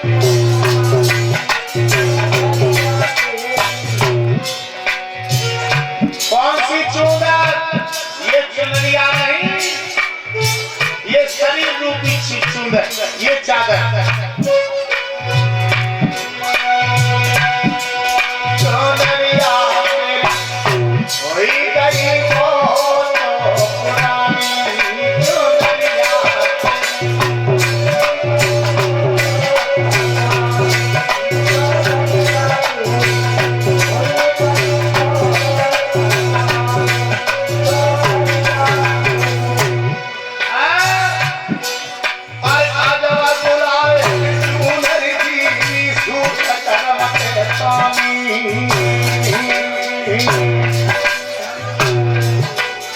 कौन सी चूड़र? ये चुनरिया नहीं, ये शरीर रूपी चूड़र, ये चादर। चुनरिया होई गई वो तो पुरानी चुनरिया।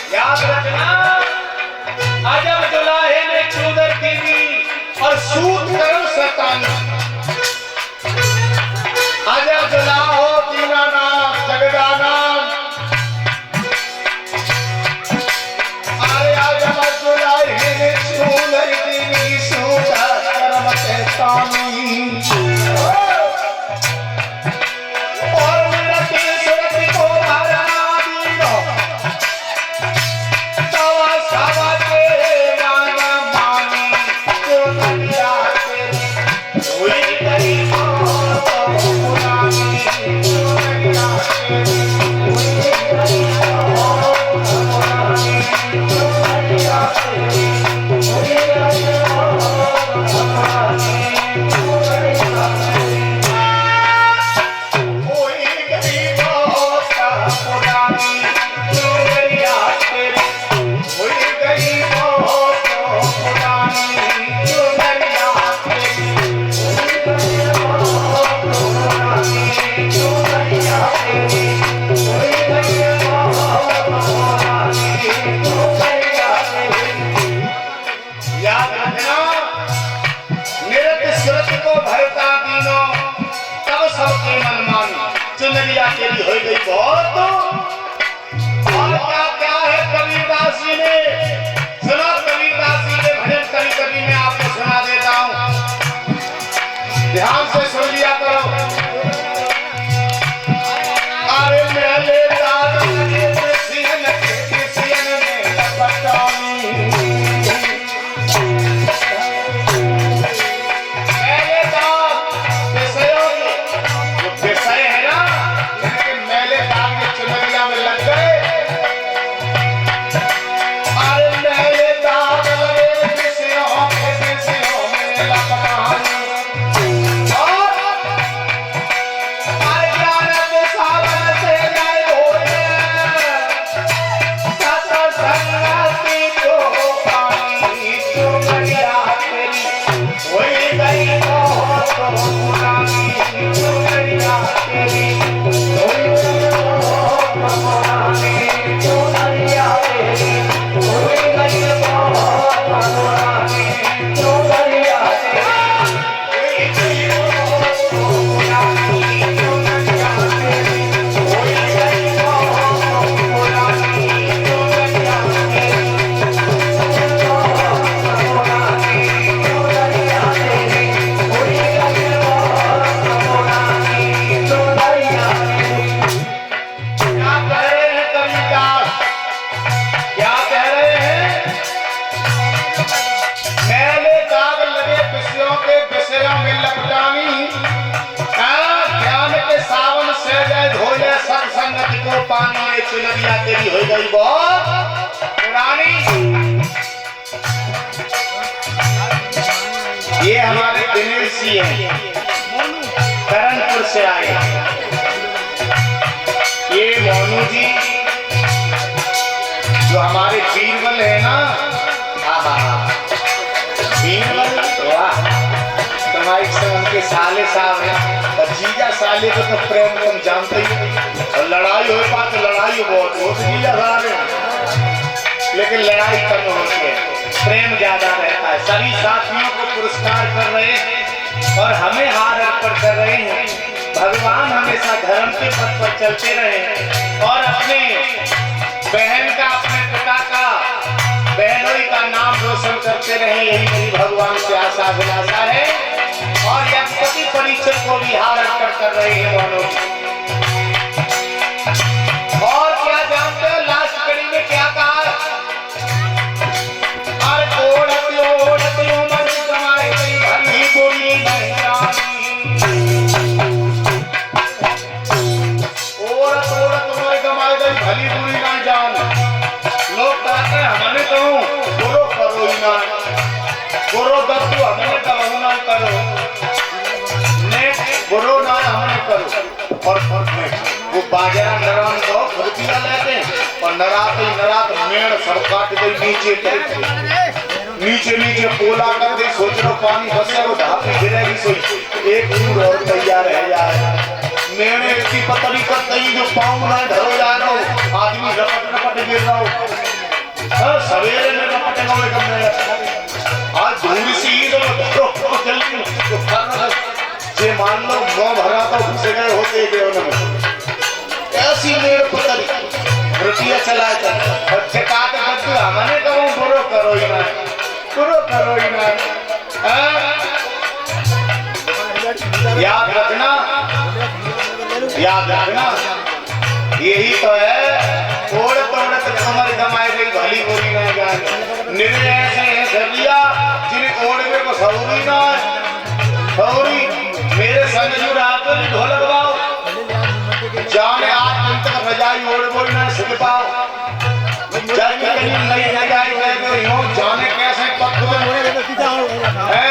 याद रखना, अजब दुल्हे ने चूदर की दी और सूत करो शैतानी। अजब दुल्हा हो दीनानाथ जगदानाथ। अरे अजब दुल्हे ने चूदर की दी सूत करो शैतानी। चुनरिया तेरी हो गई बहुत। और क्या है कबीरदास जी ने सुना, कबीरदास जी के भजन कभी कभी मैं आपको सुना देता हूँ, ध्यान से सुन लिया करो। अरे मेले दाद सियन में लपटानी, मेले दाद विषयों के जो विषय है ना, मेले दाग के चुनरिया में लग गए। अरे मेले दाग लगे विषयों में लपटानी। अरे ज्ञान के सावन से गए भोले, सत्संगति को पानी चुनरिया तेरी होई गई बहुत पुरानी चुनरिया तेरी। पानी में चुनरिया तेरी हो गई बहुत पुरानी। ये हमारे दिनेश जी हैं, करणपुर से आए। ये मोनू जी जो हमारे बीरबल है ना, बीरबल, वाह, तुम्हारे से उनके साले साहब हैं। जीजा साले को तो प्रेम तुम जानते ही, और लड़ाई हो पाए तो लड़ाई बहुत जीजा साले, लेकिन लड़ाई कम होती है, प्रेम ज्यादा रहता है। सभी साथियों को पुरस्कार कर रहे हैं और हमें हार अर्पण कर रहे हैं। भगवान हमेशा धर्म के पथ पर चलते रहे और अपने बहन का, अपने पिता का, बहनोई का नाम रोशन करते रहे, यही मेरी भगवान से आशा अभिलाषा है। और परीक्षण को भी हार कर रहे हैं मानो। और क्या जानते हो लास्ट कड़ी में क्या कहा? अरे ओढ़त ओढ़त उमर कमाए गई भली बुरी नहीं जानी। ओढ़त ओढ़त उमर कमाए गई भली बुरी नहीं जानी। लोग कहते हैं हमने कहूँ गुरु करो ही ना, गुरु दत्तू हमने कहूँ ना करो, गुरु ना हमने करो। और वो बाजार नरान को रुपया लेते हैं और नरात मेड़ सब काट दे नीचे नीचे पोला कर दे। सोच लो पानी बसे वो ढापी गिरेगी सोई एक दूर और तैयार रह जाए। मेड़े की पतली कर दई जो पाँव ना ढरो जा रहा हो, आदमी रपट गिर रहा हो। सवेरे में रपटे गए कब मेरे आज दूर सी तो जल्दी तो करना जे मान लो मुँह भरा तो घुसे गए होते ऐसी मेरे पतली रुपया चला और चकाट बच्चू हमने कहूँ गुरु करो ही ना, गुरु करो ही ना। याद रखना यही तो है। ओढ़त ओढ़त कमर कमाए गई भली बुरी नहीं जाने। निर्णय ऐसे है सरिया जिन्हें ओढ़ने को सौरी ना है। सौरी मेरे संग जो रात में ढोलक बाओ जाने आज दिन तक रजाई ओढ़ बोल ना सिख पाओ। जब कहीं नहीं रजाई गए यूं जाने कैसे पक्ष में है।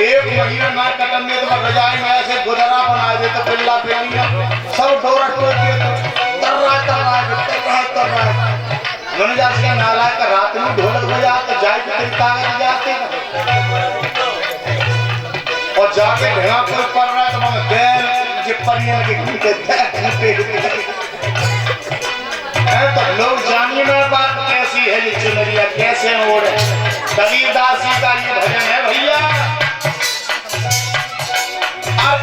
एक महीना ना कटन में तो रजाई में ऐसे गुदरा बना दे तो पिल्ला पेलिया सब डोरा टोके तर रहा है। मैंने जाके नाला का रात में ढोलक बजा तो जाए तो कागज जाते और जाके ढेगा कोई पड़ रहा है तो मैं बैल जे परियां के घूमते है। तो लोग जानिए ना बात कैसी है ये चुनरिया कैसे ओढ़े। कबीरदास जी का ये भजन है भैया।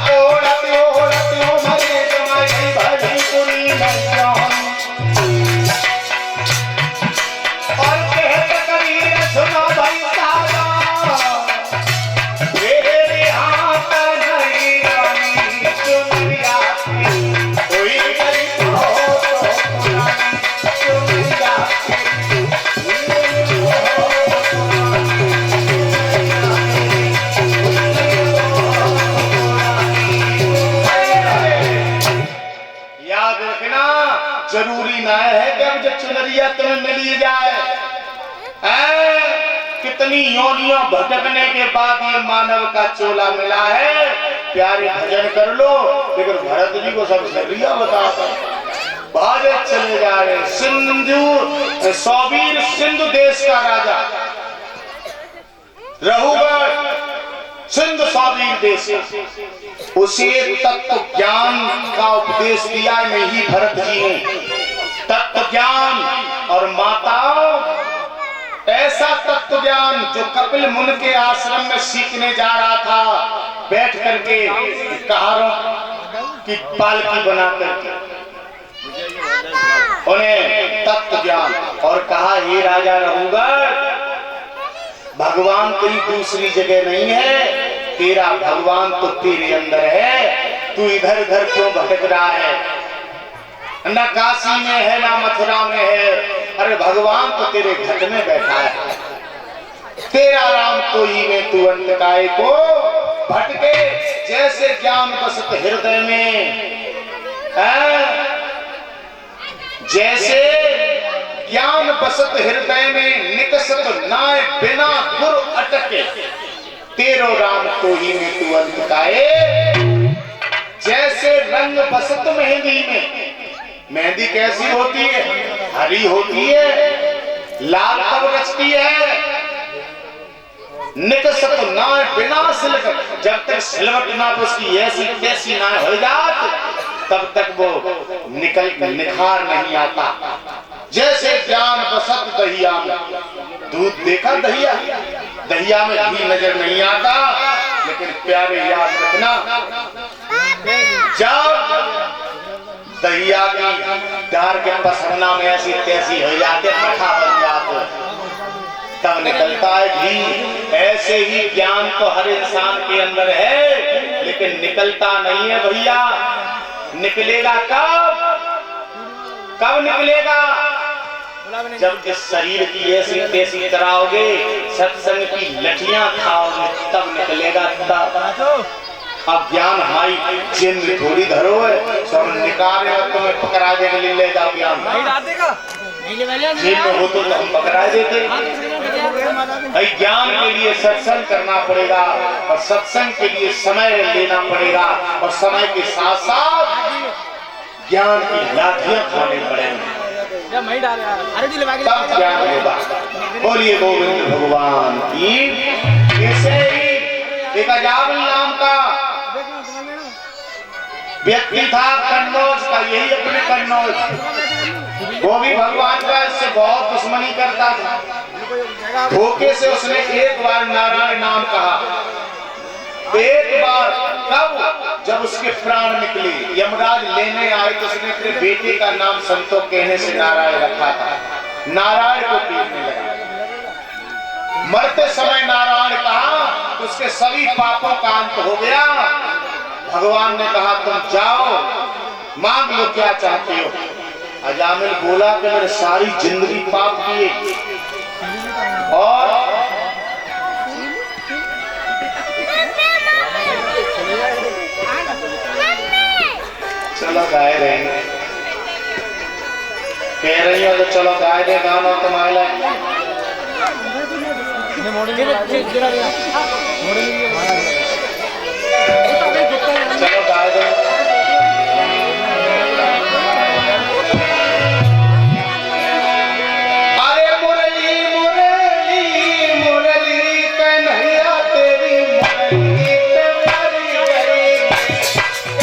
ओढ़त ओढ़त उमरे कमाई भली बुरी नहीं जानी। और कहत कबीर सुनो भाई सारा मेरे हाथ नहीं रानी चुनरिया कोई गरीब हो तो चुनरिया जरूरी ना है कि अब जब चुनरिया तुम्हें मिली जाए। कितनी योनियों भटकने के बाद ये मानव का चोला मिला है। प्यारे भजन कर लो। लेकिन भरत जी को सब सरिया बताता बाजे चले जा रहे। सिंधु सौबीर सिंधु देश का राजा रहुगढ़ सिंधु सौबीर देश उसे तत्व ज्ञान का उपदेश दिया नहीं भरत जी ने। तत्व ज्ञान और माताओं ऐसा तत्व ज्ञान जो कपिल मुनि के आश्रम में सीखने जा रहा था बैठ करके कहारों की पालकी बना करके उन्हें तत्व ज्ञान और कहा हे राजा रहूगढ़ भगवान कोई दूसरी जगह नहीं है। तेरा भगवान तो तेरे अंदर है। तू इधर उधर क्यों भटक रहा है? ना काशी में है ना मथुरा में है। अरे भगवान तो तेरे घर में बैठा है। तेरा राम तो ही में तू अंत काय को भटके। जैसे ज्ञान बसत हृदय में जैसे ज्ञान बसत हृदय में निकसत नाय बिना गुर अटके। तेरो राम तो ही में तू अंत काए। जैसे रंग बसत मेहंदी में। मेहंदी कैसी होती है? हरी होती है, लाल तब रचती है। निकसत नाय बिना सिलक। जब तक सिलवट ना उसकी ऐसी कैसी ना हो जात तब तक वो निखार नहीं आता। जैसे ज्ञान बसत दहिया में। दूध देखा दहिया दहिया में घी नजर नहीं आता। लेकिन प्यारे याद रखना जब दहिया की डार के पसरना में ऐसी तैसी हो जाते मठा बन जाते तब निकलता है घी। ऐसे ही ज्ञान तो हर इंसान के अंदर है लेकिन निकल निकलता नहीं है भैया। निकलेगा कब? कब निकलेगा? जब इस शरीर की ऐसी तैसी कराओगे, सत्संग की लठियां खाओगे, तब निकलेगा। तब अज्ञान हमारी जेल में थोड़ी धरो है, सब निकाले और तुम्हें पकड़ा देने ले जाओ। ज्ञान जेल में हो तो हम पकड़ा देते। ज्ञान के लिए सत्संग करना पड़ेगा और सत्संग के लिए समय लेना पड़ेगा और समय के साथ साथ ज्ञान की लाठियां खाने पड़ेंगे, तब ज्ञान होगा। बोलिए गोविंद भगवान की। ऐसे ही एक अजामिल नाम का व्यक्ति था कन्नौज का, यही अपने कन्नौज, वो भी भगवान का इससे बहुत दुश्मनी करता था। धोखे से उसने एक बार नारायण नाम कहा, एक बार। कब? जब उसके प्राण निकले, यमराज लेने आए तो उसने अपने बेटे का नाम संतों कहने से नारायण रखा था। नारायण को पीटने लगा। मरते समय नारायण कहा तो उसके सभी पापों का अंत हो गया। भगवान ने कहा तुम जाओ, मांग लो क्या चाहते हो। अजामिल बोला कि मैंने सारी जिंदगी पाप किए और चलो गाय रहे, कह रही हो तो चलो गाय दे गाना तुम्हारे लिए।